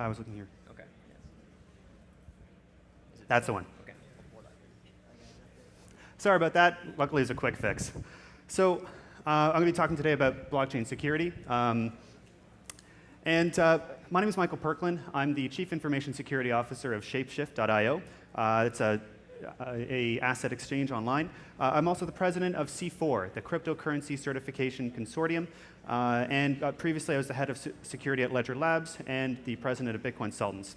I was looking here. Okay. Yes. That's the one. Okay. Sorry about that. Luckily, it's a quick fix. So I'm going to be talking today about blockchain security. My name is Michael Perklin. I'm the Chief Information Security Officer of Shapeshift.io. It's a asset exchange online. I'm also the president of C4, the Cryptocurrency Certification Consortium. Previously, I was the head of security at Ledger Labs and the president of Bitcoin Sultans.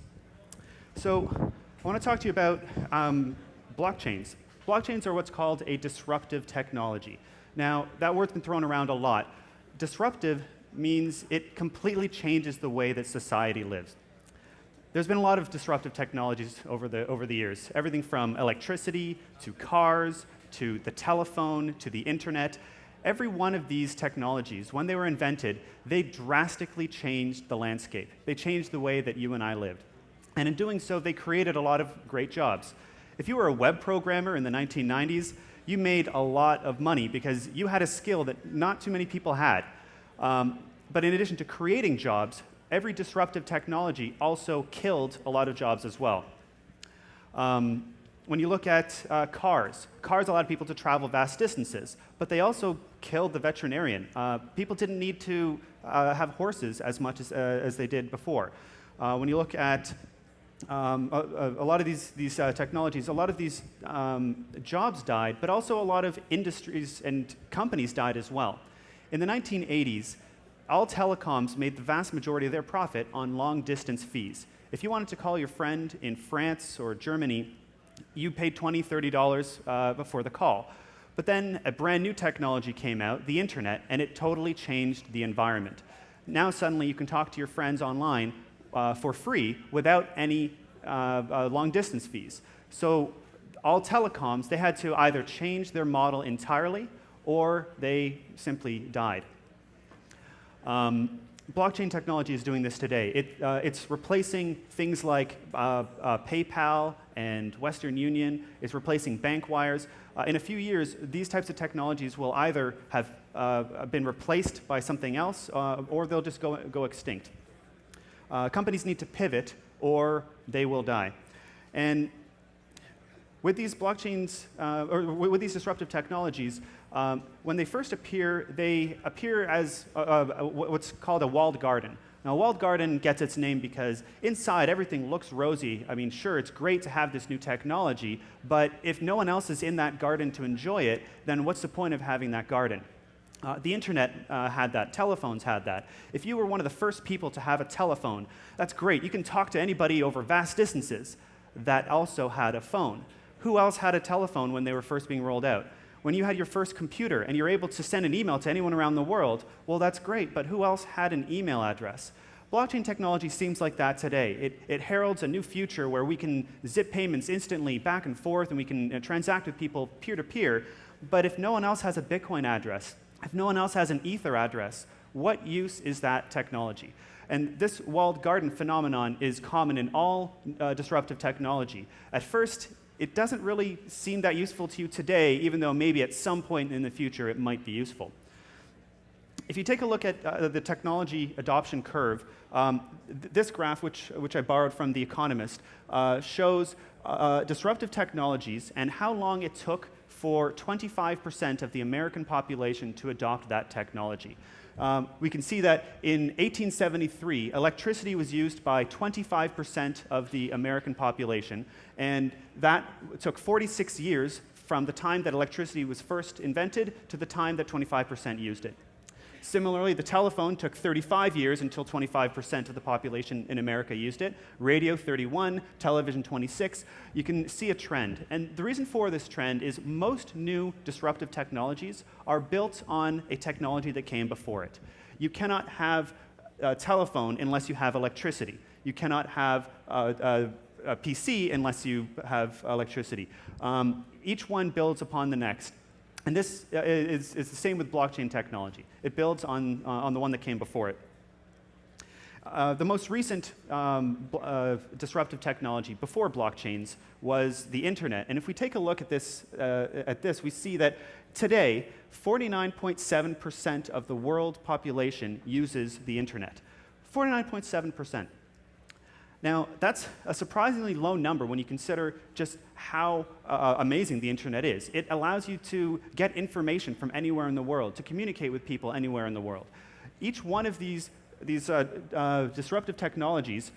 So I want to talk to you about blockchains. Blockchains are what's called a disruptive technology. Now, that word's been thrown around a lot. Disruptive means it completely changes the way that society lives. There's been a lot of disruptive technologies over the years, everything from electricity to cars to the telephone to the internet. Every one of these technologies, when they were invented, they drastically changed the landscape. They changed the way that you and I lived. And in doing so, they created a lot of great jobs. If you were a web programmer in the 1990s, you made a lot of money because you had a skill that not too many people had. But in addition to creating jobs, every disruptive technology also killed a lot of jobs as well. When you look at cars allowed people to travel vast distances, but they also killed the veterinarian. People didn't need to have horses as much as they did before. When you look at a lot of these technologies, a lot of these jobs died, but also a lot of industries and companies died as well. In the 1980s, all telecoms made the vast majority of their profit on long-distance fees. If you wanted to call your friend in France or Germany, you paid $20, $30 before the call. But then a brand new technology came out, the internet, and it totally changed the environment. Now suddenly you can talk to your friends online for free without any long-distance fees. So all telecoms, they had to either change their model entirely or they simply died. Blockchain technology is doing this today. It's replacing things like PayPal and Western Union. It's replacing bank wires. In a few years, these types of technologies will either have been replaced by something else or they'll just go extinct. Companies need to pivot or they will die. And with these blockchains, or with these disruptive technologies, when they first appear, they appear as what's called a walled garden. Now, a walled garden gets its name because inside everything looks rosy. I mean, sure, it's great to have this new technology, but if no one else is in that garden to enjoy it, then what's the point of having that garden? The internet had that, telephones had that. If you were one of the first people to have a telephone, that's great. You can talk to anybody over vast distances. That also had a phone. Who else had a telephone when they were first being rolled out? When you had your first computer and you're able to send an email to anyone around the world, well, that's great, but who else had an email address? Blockchain technology seems like that today. It heralds a new future where we can zip payments instantly back and forth and we can transact with people peer-to-peer, but if no one else has a Bitcoin address, if no one else has an Ether address, what use is that technology? And this walled garden phenomenon is common in all disruptive technology. At first, it doesn't really seem that useful to you today, even though maybe at some point in the future it might be useful. If you take a look at the technology adoption curve, this graph, which I borrowed from The Economist, shows disruptive technologies and how long it took for 25% of the American population to adopt that technology. We can see that in 1873, electricity was used by 25% of the American population, and that took 46 years from the time that electricity was first invented to the time that 25% used it. Similarly, the telephone took 35 years until 25% of the population in America used it. Radio, 31, television, 26. You can see a trend. And the reason for this trend is most new disruptive technologies are built on a technology that came before it. You cannot have a telephone unless you have electricity. You cannot have a PC unless you have electricity. Each one builds upon the next. And this is the same with blockchain technology. It builds on the one that came before it. The most recent disruptive technology before blockchains was the internet. And if we take a look at this, we see that today, 49.7% of the world population uses the internet. 49.7%. Now, that's a surprisingly low number when you consider just how amazing the internet is. It allows you to get information from anywhere in the world, to communicate with people anywhere in the world. Each one of these disruptive technologies,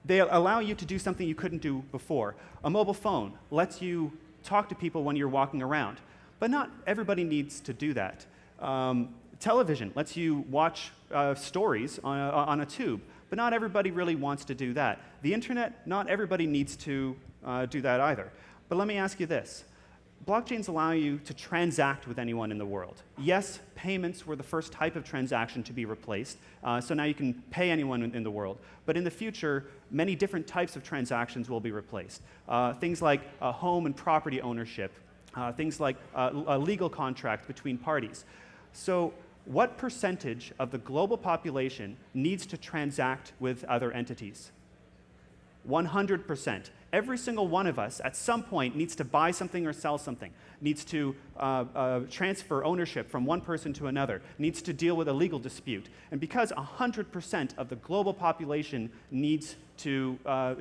they allow you to do something you couldn't do before. A mobile phone lets you talk to people when you're walking around, but not everybody needs to do that. Television lets you watch stories on a tube, but not everybody really wants to do that. The internet, not everybody needs to do that either. But let me ask you this. Blockchains allow you to transact with anyone in the world. Yes, payments were the first type of transaction to be replaced, so now you can pay anyone in the world. But in the future, many different types of transactions will be replaced. Things like home and property ownership, things like a legal contract between parties. So what percentage of the global population needs to transact with other entities? 100%. Every single one of us at some point needs to buy something or sell something, needs to transfer ownership from one person to another, needs to deal with a legal dispute. And because 100% of the global population needs to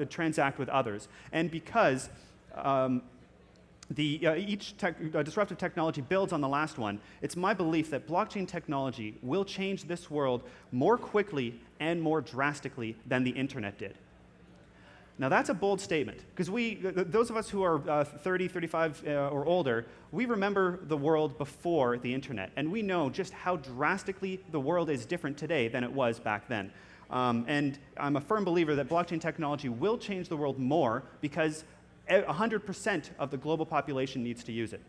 transact with others, and because each disruptive technology builds on the last one, it's my belief that blockchain technology will change this world more quickly and more drastically than the internet did. Now that's a bold statement, because those of us who are 30, 35 or older, we remember the world before the internet, and we know just how drastically the world is different today than it was back then. And I'm a firm believer that blockchain technology will change the world more because 100% of the global population needs to use it.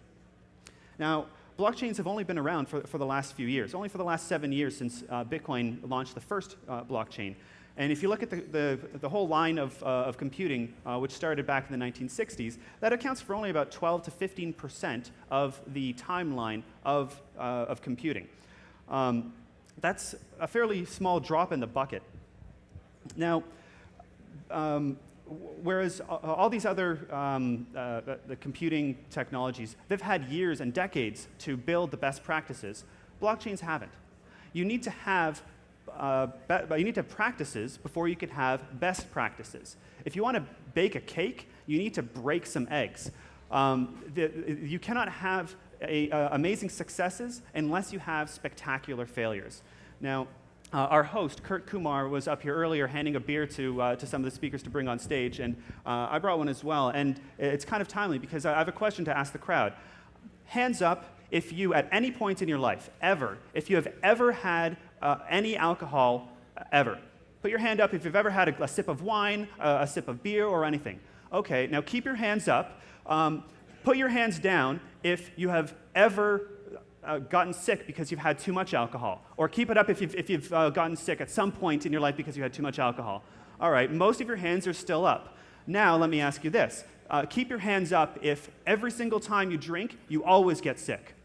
Now, blockchains have only been around for the last few years, only for the last 7 years since Bitcoin launched the first blockchain. And if you look at the whole line of computing, which started back in the 1960s, that accounts for only about 12 to 15% of the timeline of computing. That's a fairly small drop in the bucket. Now, whereas all these other the computing technologies, they've had years and decades to build the best practices, blockchains haven't. You need to have practices before you could have best practices. If you want to bake a cake, you need to break some eggs. You cannot have amazing successes unless you have spectacular failures. Now, our host, Kurt Kumar, was up here earlier handing a beer to some of the speakers to bring on stage, and I brought one as well. And it's kind of timely because I have a question to ask the crowd. Hands up if you, at any point in your life, if you have ever had any alcohol ever. Put your hand up if you've ever had a sip of wine, a sip of beer, or anything. Okay, now keep your hands up. Put your hands down if you have ever gotten sick because you've had too much alcohol. Or keep it up if you've gotten sick at some point in your life because you had too much alcohol. All right, most of your hands are still up. Now let me ask you this. Keep your hands up if every single time you drink, you always get sick.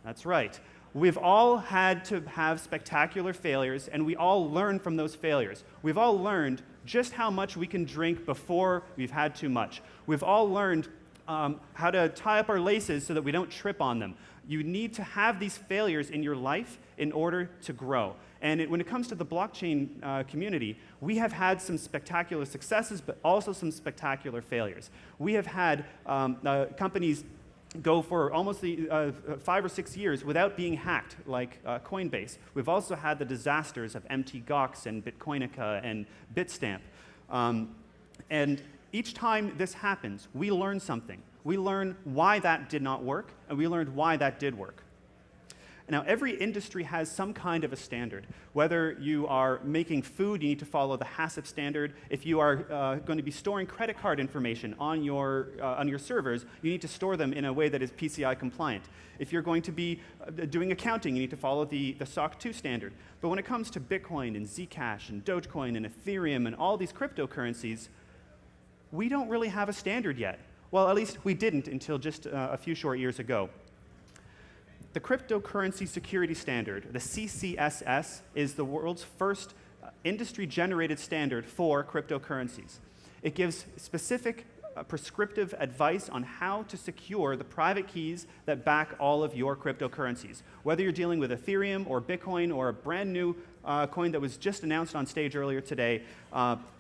That's right. We've all had to have spectacular failures, and we all learn from those failures. We've all learned just how much we can drink before we've had too much. We've all learned how to tie up our laces so that we don't trip on them. You need to have these failures in your life in order to grow. And when it comes to the blockchain community, we have had some spectacular successes, but also some spectacular failures. We have had companies go for almost 5 or 6 years without being hacked, like Coinbase. We've also had the disasters of Mt. Gox and Bitcoinica and Bitstamp. And each time this happens, we learn something. We learn why that did not work, and we learned why that did work. Now, every industry has some kind of a standard. Whether you are making food, you need to follow the HACCP standard. If you are going to be storing credit card information on your servers, you need to store them in a way that is PCI compliant. If you're going to be doing accounting, you need to follow the SOC 2 standard. But when it comes to Bitcoin and Zcash and Dogecoin and Ethereum and all these cryptocurrencies, we don't really have a standard yet. Well, at least we didn't until just a few short years ago. The Cryptocurrency Security Standard, the CCSS, is the world's first industry-generated standard for cryptocurrencies. It gives specific prescriptive advice on how to secure the private keys that back all of your cryptocurrencies. Whether you're dealing with Ethereum or Bitcoin or a brand new coin that was just announced on stage earlier today,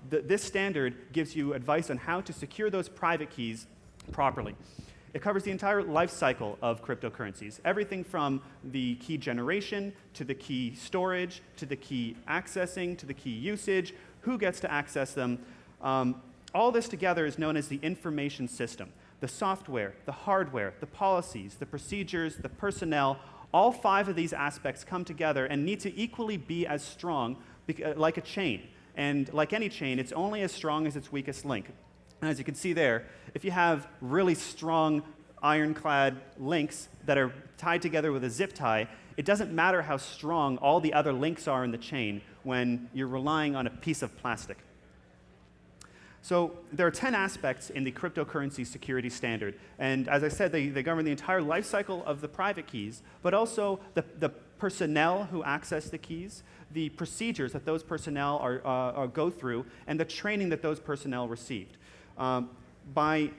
this standard gives you advice on how to secure those private keys properly. It covers the entire life cycle of cryptocurrencies, everything from the key generation, to the key storage, to the key accessing, to the key usage, who gets to access them. All this together is known as the information system. The software, the hardware, the policies, the procedures, the personnel, all 5 of these aspects come together and need to equally be as strong like a chain. And like any chain, it's only as strong as its weakest link. And as you can see there, if you have really strong ironclad links that are tied together with a zip tie, it doesn't matter how strong all the other links are in the chain when you're relying on a piece of plastic. So there are 10 aspects in the cryptocurrency security standard. And as I said, they govern the entire life cycle of the private keys, but also the personnel who access the keys, the procedures that those personnel go through, and the training that those personnel received. By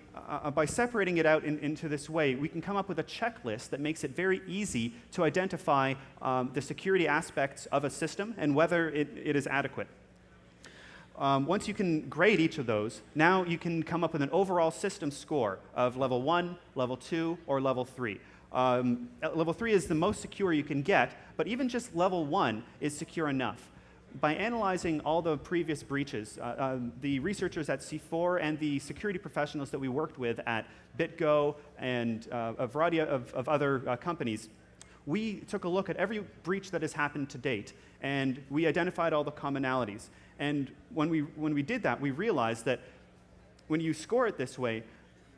separating it out into this way, we can come up with a checklist that makes it very easy to identify the security aspects of a system and whether it is adequate. Once you can grade each of those, now you can come up with an overall system score of level 1, level 2, or level 3. Level 3 is the most secure you can get, but even just level 1 is secure enough. By analyzing all the previous breaches, the researchers at C4 and the security professionals that we worked with at BitGo and a variety of other companies, we took a look at every breach that has happened to date, and we identified all the commonalities. And when we did that, we realized that when you score it this way,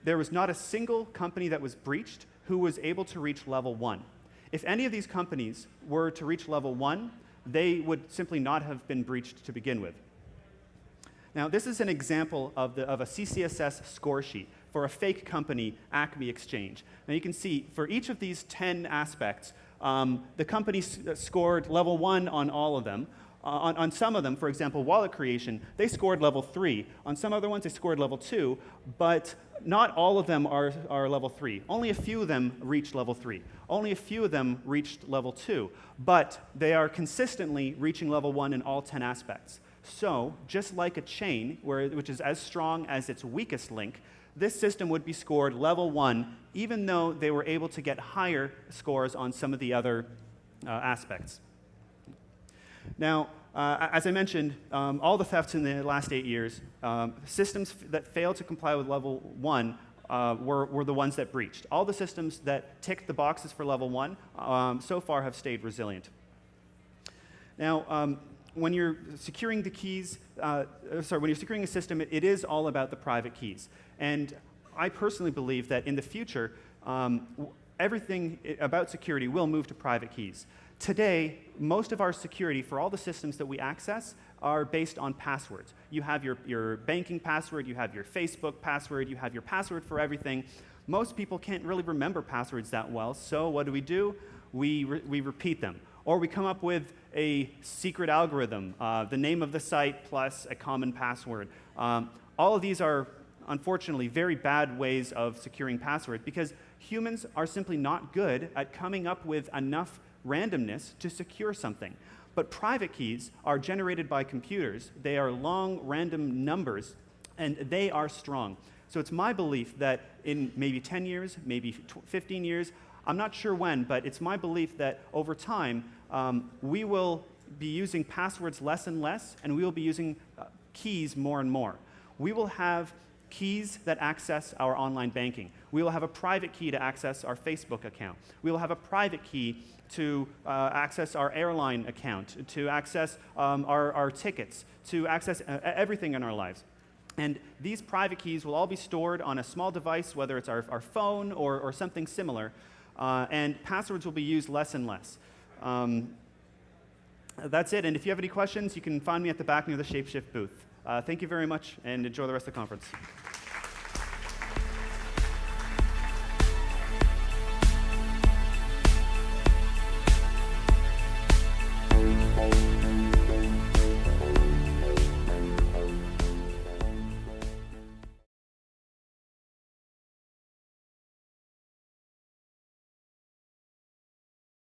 there was not a single company that was breached who was able to reach level 1. If any of these companies were to reach level 1, they would simply not have been breached to begin with. Now, this is an example of a CCSS score sheet for a fake company, Acme Exchange. Now, you can see for each of these 10 aspects, the company scored level 1 on all of them. On some of them, for example, wallet creation, they scored level 3. On some other ones, they scored level 2, but not all of them are level 3. Only a few of them reached level 3. Only a few of them reached level 2, but they are consistently reaching level 1 in all 10 aspects. So, just like a chain, which is as strong as its weakest link, this system would be scored level 1, even though they were able to get higher scores on some of the other aspects. Now, as I mentioned, all the thefts in the last 8 years, systems that failed to comply with level 1 were the ones that breached. All the systems that ticked the boxes for level 1 so far have stayed resilient. Now, when you're securing the keys, when you're securing a system, it is all about the private keys. And I personally believe that in the future, everything about security will move to private keys. Today, most of our security for all the systems that we access are based on passwords. You have your banking password, you have your Facebook password, you have your password for everything. Most people can't really remember passwords that well, so what do? We repeat them. Or we come up with a secret algorithm, the name of the site plus a common password. All of these are, unfortunately, very bad ways of securing passwords because humans are simply not good at coming up with enough randomness to secure something. But private keys are generated by computers. They are long, random numbers, and they are strong. So it's my belief that in maybe 10 years, maybe 15 years, I'm not sure when, but it's my belief that over time, we will be using passwords less and less, and we will be using keys more and more. We will have keys that access our online banking. We will have a private key to access our Facebook account. We will have a private key to access our airline account, to access our tickets, to access everything in our lives. And these private keys will all be stored on a small device, whether it's our phone or something similar, and passwords will be used less and less. That's it, and if you have any questions, you can find me at the back near the Shapeshift booth. Thank you very much, and enjoy the rest of the conference.